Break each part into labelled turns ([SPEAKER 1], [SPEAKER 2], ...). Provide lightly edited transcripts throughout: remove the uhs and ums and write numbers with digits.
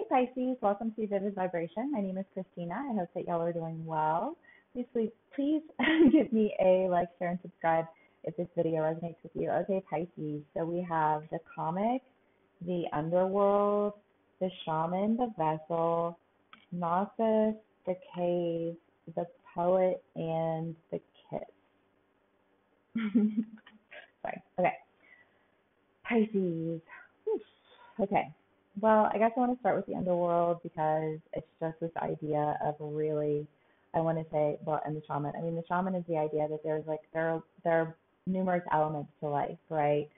[SPEAKER 1] Hey Pisces, welcome to Vivid Vibration. My name is Christina. I hope that y'all are doing well. Please give me a like, share, and subscribe if this video resonates with you. Okay, Pisces. So we have the comic, the underworld, the shaman, the vessel, Gnosis, the cave, the poet, and the kiss. Sorry. Okay. Pisces. Whew. Okay. Well, I guess I want to start with the underworld because it's just this idea of really, I want to say, well, and the shaman. I mean, the shaman is the idea that there's like there are numerous elements to life, right?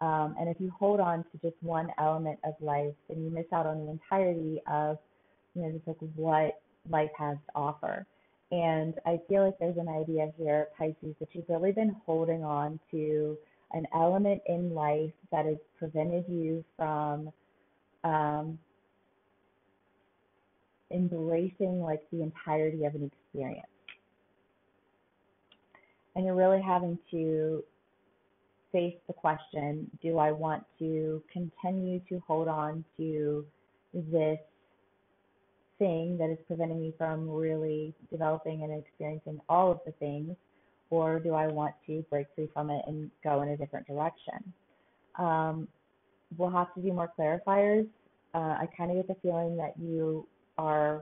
[SPEAKER 1] And if you hold on to just one element of life, then you miss out on the entirety of, just like what life has to offer. And I feel like there's an idea here, Pisces, that you've really been holding on to an element in life that has prevented you from um, embracing like the entirety of an experience. And you're really having to face the question, do I want to continue to hold on to this thing that is preventing me from really developing and experiencing all of the things, or do I want to break free from it and go in a different direction? We'll have to do more clarifiers. I kind of get the feeling that you are,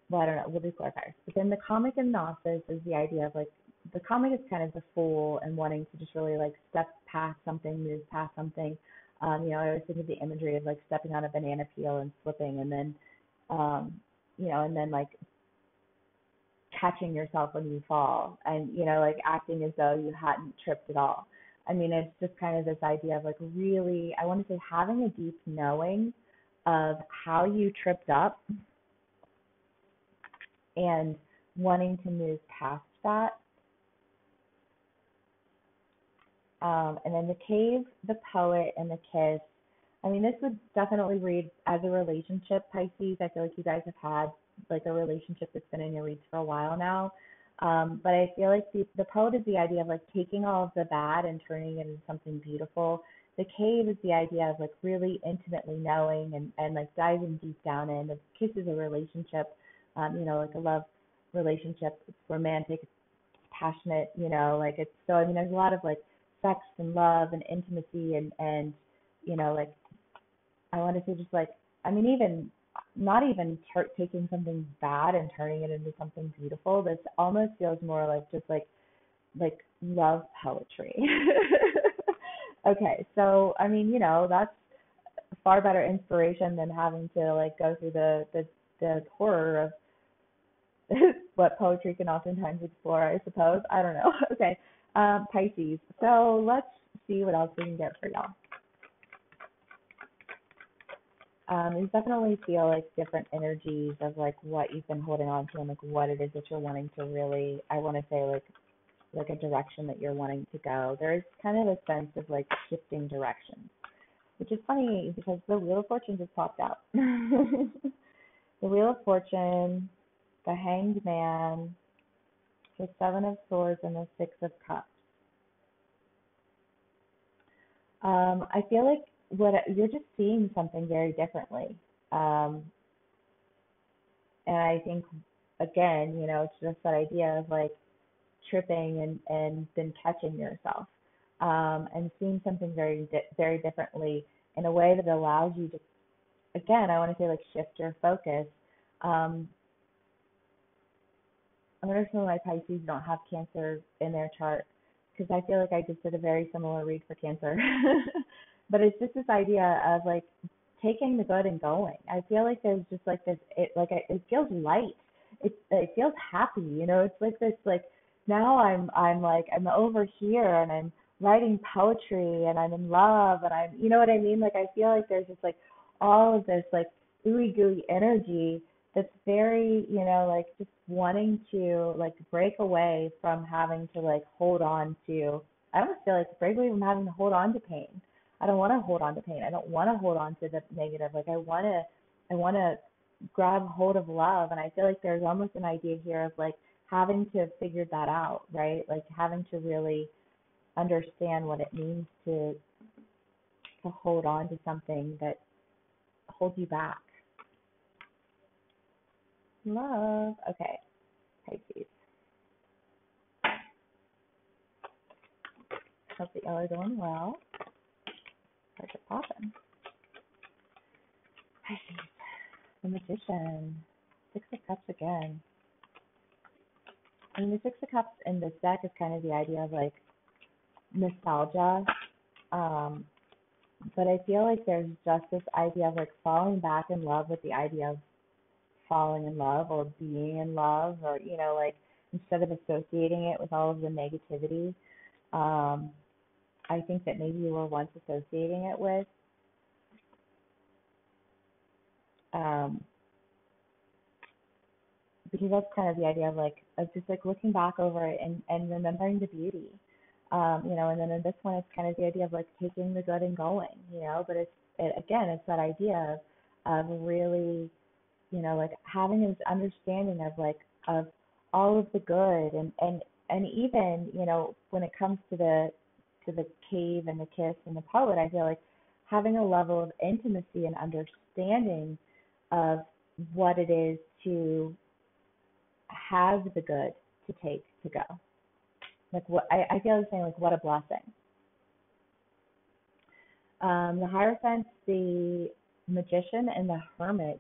[SPEAKER 1] well, I don't know, we'll do clarifiers. But then the comic and Gnosis is the idea of like, the comic is kind of the fool and wanting to just really like step past something, move past something. I always think of the imagery of like stepping on a banana peel and slipping and then, and then like catching yourself when you fall and, like acting as though you hadn't tripped at all. I mean, it's just kind of this idea of like really, I want to say having a deep knowing of how you tripped up and wanting to move past that. And then the cave, the poet, and the kiss. I mean, this would definitely read as a relationship, Pisces. I feel like you guys have had like a relationship that's been in your reads for a while now. But I feel like the poet is the idea of like taking all of the bad and turning it into something beautiful. The cave is the idea of like really intimately knowing and like diving deep down in. The kiss is a relationship, like a love relationship. It's romantic, it's passionate, like it's so, I mean, there's a lot of like sex and love and intimacy and like I want to say just like, I mean, even not even taking something bad and turning it into something beautiful. This almost feels more like just like love poetry. Okay, so I mean, that's far better inspiration than having to like go through the horror of what poetry can oftentimes explore, I suppose. I don't know. Okay, Pisces. So let's see what else we can get for y'all. You definitely feel like different energies of like what you've been holding on to and like what it is that you're wanting to really, I want to say like a direction that you're wanting to go. There's kind of a sense of like shifting directions, which is funny because the Wheel of Fortune just popped out. The Wheel of Fortune, the Hanged Man, the Seven of Swords, and the Six of Cups. I feel like you're just seeing something very differently. And I think, again, it's just that idea of like tripping and then catching yourself and seeing something very differently in a way that allows you to, again, I want to say like shift your focus. I wonder if some of my Pisces don't have Cancer in their chart because I feel like I just did a very similar read for Cancer. But it's just this idea of like taking the good and going. I feel like there's just like this, it feels light. It feels happy, It's like this, like now I'm over here and I'm writing poetry and I'm in love and I'm, you know what I mean? Like I feel like there's just like all of this like ooey gooey energy that's very, like just wanting to like break away from having to like hold on to. I almost feel like break away from having to hold on to pain. I don't want to hold on to pain. I don't want to hold on to the negative. Like I want to grab hold of love. And I feel like there's almost an idea here of like having to figure that out, right? Like having to really understand what it means to hold on to something that hold you back? Love. Okay, Pisces. Hope that y'all are doing well. Start to popping. Pisces. The Magician. Six of Cups again. I mean, the Six of Cups in this deck is kind of the idea of like nostalgia. But I feel like there's just this idea of like falling back in love with the idea of falling in love or being in love, or, you know, like instead of associating it with all of the negativity. I think that maybe you were once associating it with. Because that's kind of the idea of just like looking back over it and remembering the beauty. You know, and then in this one, it's kind of the idea of like taking the good and going, you know, but again, it's that idea of really, you know, like having this understanding of like, of all of the good and even, you know, when it comes to the cave and the kiss and the poet, I feel like having a level of intimacy and understanding of what it is to have the good to take to go. Like what I feel like saying, like what a blessing. The Hierophant, the Magician, and the Hermit.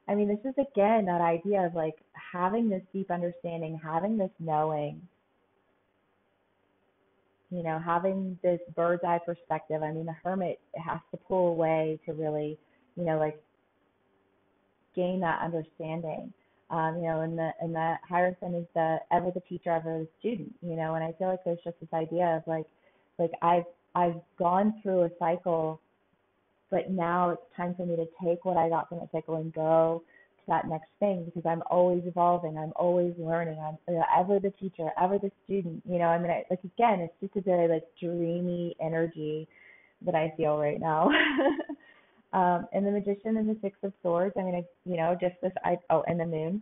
[SPEAKER 1] I mean, this is again that idea of like having this deep understanding, having this knowing, you know, having this bird's eye perspective. I mean, the Hermit has to pull away to really, you know, like gain that understanding. You know, and the Hierophant is the ever the teacher, ever the student. You know, and I feel like there's just this idea of like I've gone through a cycle, but now it's time for me to take what I got from that cycle and go to that next thing, because I'm always evolving, I'm always learning, I'm, you know, ever the teacher, ever the student. You know, I mean, like again, it's just a very like dreamy energy that I feel right now. And the Magician and the Six of Swords. I mean, you know, just this. And the Moon.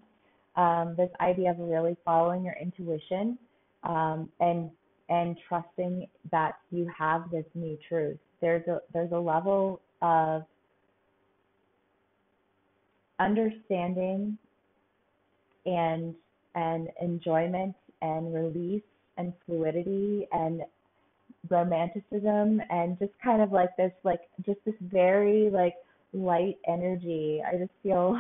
[SPEAKER 1] This idea of really following your intuition, and trusting that you have this new truth. There's a level of understanding and enjoyment and release and fluidity and romanticism and just kind of like this, like just this very like light energy. I just feel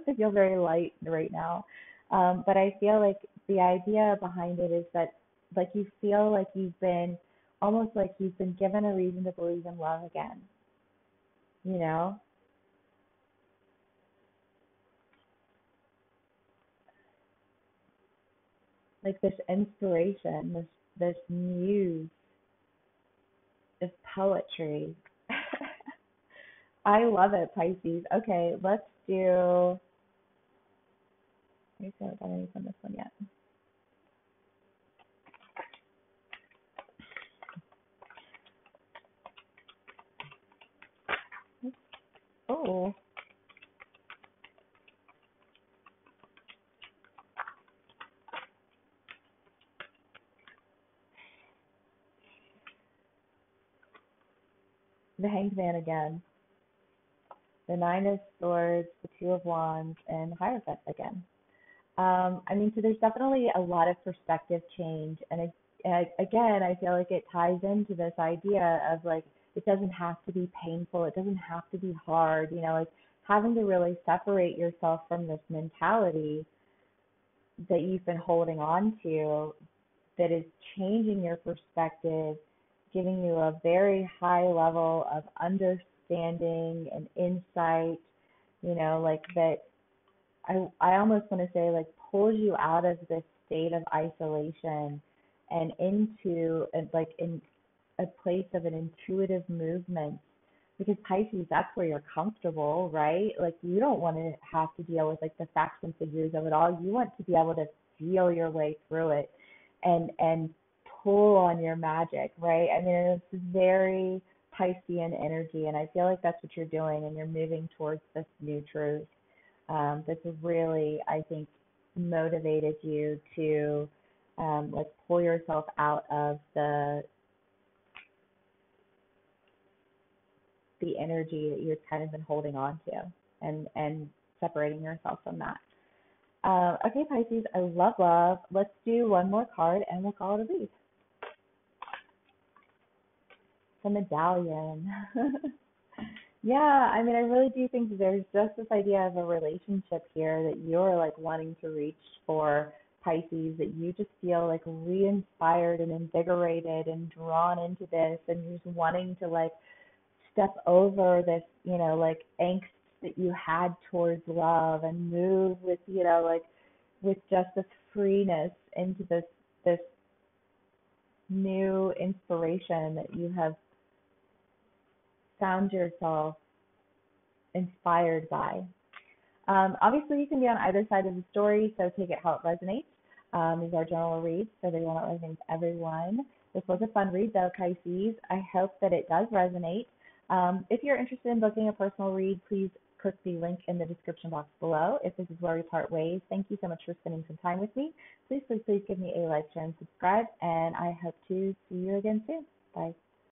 [SPEAKER 1] I feel very light right now. But I feel like the idea behind it is that like you feel like you've been almost like you've been given a reason to believe in love again. You know? Like this inspiration, this muse, this poetry. I love it, Pisces. Okay, let's do. I haven't done anything on this one yet. Oh, the Hanged Man again. The Nine of Swords, the Two of Wands, and the Hierophant again. I mean, so there's definitely a lot of perspective change, and again, I feel like it ties into this idea of like it doesn't have to be painful, it doesn't have to be hard, you know, like having to really separate yourself from this mentality that you've been holding on to that is changing your perspective, giving you a very high level of understanding and insight, you know, like that I almost want to say like pulls you out of this state of isolation and into like in a place of an intuitive movement, because Pisces, that's where you're comfortable, right? Like you don't want to have to deal with like the facts and figures of it all. You want to be able to feel your way through it and pull on your magic, right? I mean, it's very Piscean energy, and I feel like that's what you're doing, and you're moving towards this new truth. This has really, I think, motivated you to like pull yourself out of the the energy that you've kind of been holding on to and separating yourself from that. Okay, Pisces, I love love. Let's do one more card and we'll call it a read. The Medallion. Yeah, I mean, I really do think that there's just this idea of a relationship here that you're like wanting to reach for, Pisces, that you just feel like re-inspired and invigorated and drawn into this, and you're just wanting to like step over this, like angst that you had towards love and move with, like with just this freeness into this new inspiration that you have found yourself inspired by. Obviously, you can be on either side of the story, so take it how it resonates. These are general reads, so they will not resonate with everyone. This was a fun read, though, Pisces. I hope that it does resonate. If you're interested in booking a personal read, please click the link in the description box below. If this is where we part ways, thank you so much for spending some time with me. Please, please, please give me a like, share, and subscribe, and I hope to see you again soon. Bye.